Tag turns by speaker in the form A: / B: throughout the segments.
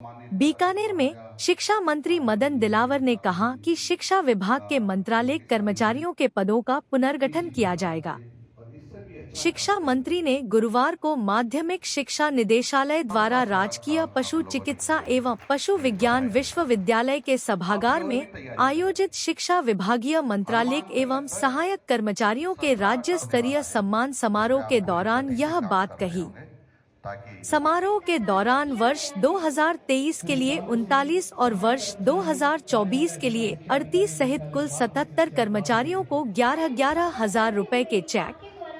A: बीकानेर में शिक्षा मंत्री मदन दिलावर ने कहा कि शिक्षा विभाग के मंत्रालय कर्मचारियों के पदों का पुनर्गठन किया जाएगा। शिक्षा मंत्री ने गुरुवार को माध्यमिक शिक्षा निदेशालय द्वारा राजकीय पशु चिकित्सा एवं पशु विज्ञान विश्वविद्यालय के सभागार में आयोजित शिक्षा विभागीय मंत्रालय एवं सहायक कर्मचारियों के राज्य स्तरीय सम्मान समारोह के दौरान यह बात कही। समारोह के दौरान वर्ष 2023 के लिए 39 और वर्ष 2024 के लिए 38 सहित कुल 77 कर्मचारियों को 11,11 हजार रुपए के चेक,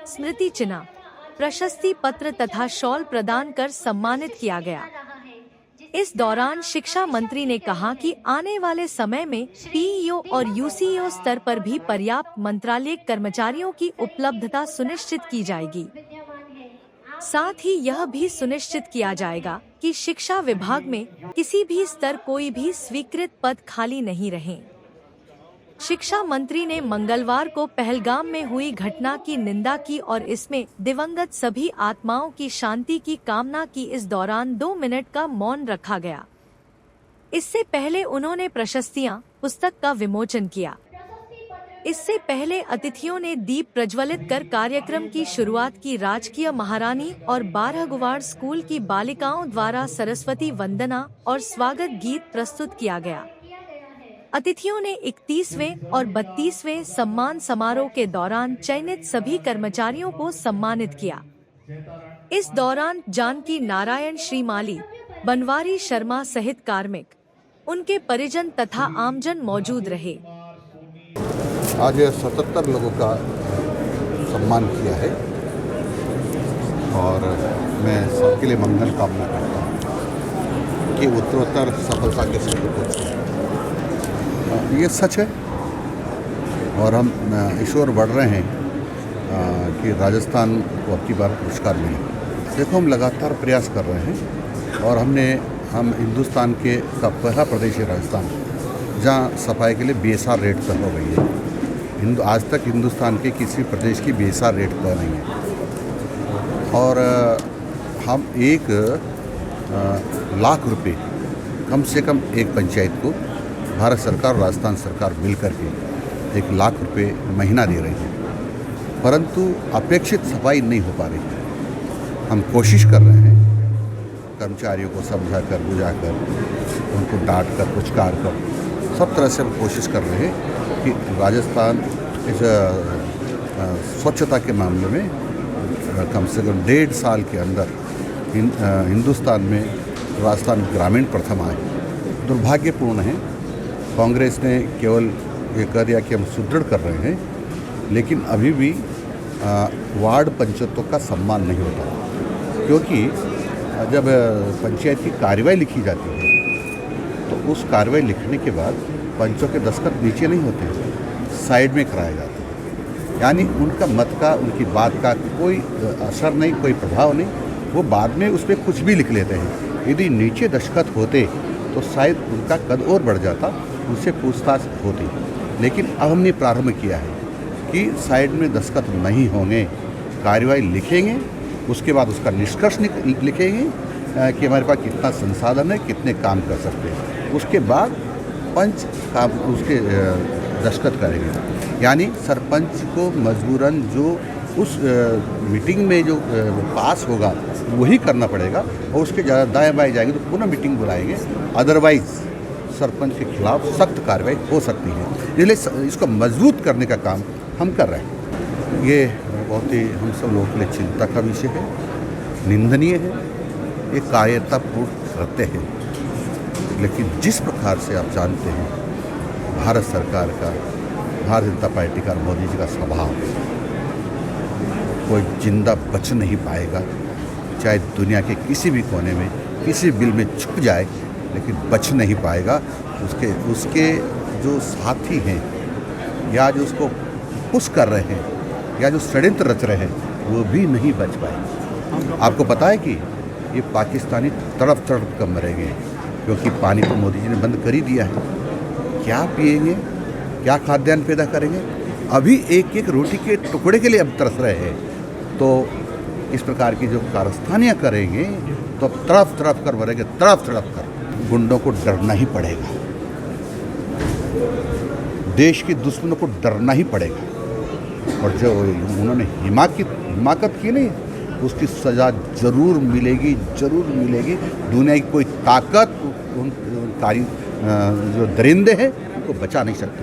A: स्मृति चिन्ह, प्रशस्ति पत्र तथा शॉल प्रदान कर सम्मानित किया गया। इस दौरान शिक्षा मंत्री ने कहा कि आने वाले समय में पीईओ और यूसीईओ स्तर पर भी पर्याप्त मंत्रालय कर्मचारियों की उपलब्धता सुनिश्चित की जाएगी। साथ ही यह भी सुनिश्चित किया जाएगा कि शिक्षा विभाग में किसी भी स्तर कोई भी स्वीकृत पद खाली नहीं रहे। शिक्षा मंत्री ने मंगलवार को पहलगाम में हुई घटना की निंदा की और इसमें दिवंगत सभी आत्माओं की शांति की कामना की। इस दौरान 2 मिनट का मौन रखा गया। इससे पहले उन्होंने प्रशस्तियां, पुस्तक का विमोचन किया। इससे पहले अतिथियों ने दीप प्रज्वलित कर कार्यक्रम की शुरुआत की। राजकीय महारानी और बारहगुवाड़ स्कूल की बालिकाओं द्वारा सरस्वती वंदना और स्वागत गीत प्रस्तुत किया गया। अतिथियों ने 31वें और 32वें सम्मान समारोह के दौरान चयनित सभी कर्मचारियों को सम्मानित किया। इस दौरान जानकी नारायण श्रीमाली, बनवारी शर्मा सहित कार्मिक, उनके परिजन तथा आमजन मौजूद रहे।
B: आज 77 लोगों का सम्मान किया है और मैं सबके लिए मंगल कामना करता हूँ कि उत्तरोत्तर सफलता के साथ पहुँचे। ये सच है और हम ईश्वर बढ़ रहे हैं कि राजस्थान को अब की बार पुरस्कार मिले। देखो, हम लगातार प्रयास कर रहे हैं और हम हिंदुस्तान का पहला प्रदेश है राजस्थान जहाँ सफाई के लिए बीएसआर रेट तय हो गई है। आज तक हिंदुस्तान के किसी प्रदेश की बीएसआर रेट तय नहीं है और हम 1 लाख रुपए कम से कम एक पंचायत को भारत सरकार और राजस्थान सरकार मिल करके 1 लाख रुपए महीना दे रही है, परंतु अपेक्षित सफाई नहीं हो पा रही है। हम कोशिश कर रहे हैं कर्मचारियों को समझा कर, बुझा कर, उनको डांट कर, पुचकार कर, सब तरह से हम कोशिश कर रहे हैं कि राजस्थान इस स्वच्छता के मामले में कम से कम 1.5 साल के अंदर हिंदुस्तान में राजस्थान ग्रामीण प्रथम आए। दुर्भाग्यपूर्ण है, कांग्रेस ने केवल ये कह दिया कि हम सुदृढ़ कर रहे हैं, लेकिन अभी भी वार्ड पंचायतों का सम्मान नहीं होता, क्योंकि जब पंचायत की कार्रवाई लिखी जाती है तो उस कार्रवाई लिखने के बाद पंचों के दस्तखत नीचे नहीं होते, साइड में कराए जाते हैं। यानी उनका मत का, उनकी बात का कोई असर नहीं, कोई प्रभाव नहीं। वो बाद में उस पर कुछ भी लिख लेते हैं। यदि नीचे दस्तखत होते तो शायद उनका कद और बढ़ जाता, उनसे पूछताछ होती। लेकिन अब हमने प्रारंभ किया है कि साइड में दस्तखत नहीं होंगे, कार्रवाई लिखेंगे, उसके बाद उसका निष्कर्ष लिखेंगे कि हमारे पास कितना संसाधन है, कितने काम कर सकते हैं। उसके बाद पंच काम उसके दस्तखत करेंगे। यानी सरपंच को मजबूरन जो उस मीटिंग में जो पास होगा वही करना पड़ेगा और उसके ज़्यादा दाएँ बाएँ जाएंगे तो पुनः मीटिंग बुलाएंगे। अदरवाइज सरपंच के खिलाफ सख्त कार्रवाई हो सकती है। इसलिए इसको मजबूत करने का काम हम कर रहे हैं। ये बहुत ही हम सब लोगों के लिए चिंता का विषय है, निंदनीय है, ये कायरतापूर्ण कृत्य है। लेकिन जिस प्रकार से आप जानते हैं भारत सरकार का, भारतीय जनता पार्टी का, मोदी जी का स्वभाव, कोई जिंदा बच नहीं पाएगा, चाहे दुनिया के किसी भी कोने में किसी बिल में छुप जाए, लेकिन बच नहीं पाएगा। उसके जो साथी हैं या जो उसको पुश कर रहे हैं या जो षड्यंत्र रच रहे हैं, वो भी नहीं बच पाएंगे। आपको पता है कि ये पाकिस्तानी तड़प तड़प कर मरेंगे, क्योंकि पानी तो मोदी जी ने बंद कर ही दिया है। क्या पिएंगे, क्या खाद्यान्न पैदा करेंगे? अभी एक एक रोटी के टुकड़े के लिए अब तरस रहे हैं। तो इस प्रकार की जो कारस्तानियाँ करेंगे तो तड़प तड़प कर मरेंगे, तड़प तड़प कर। गुंडों को डरना ही पड़ेगा, देश के दुश्मनों को डरना ही पड़ेगा। और जो उन्होंने हिमाकत की नहीं, उसकी सज़ा ज़रूर मिलेगी, ज़रूर मिलेगी। दुनिया की कोई ताकत उन जो दरिंदे हैं उनको बचा नहीं सकते।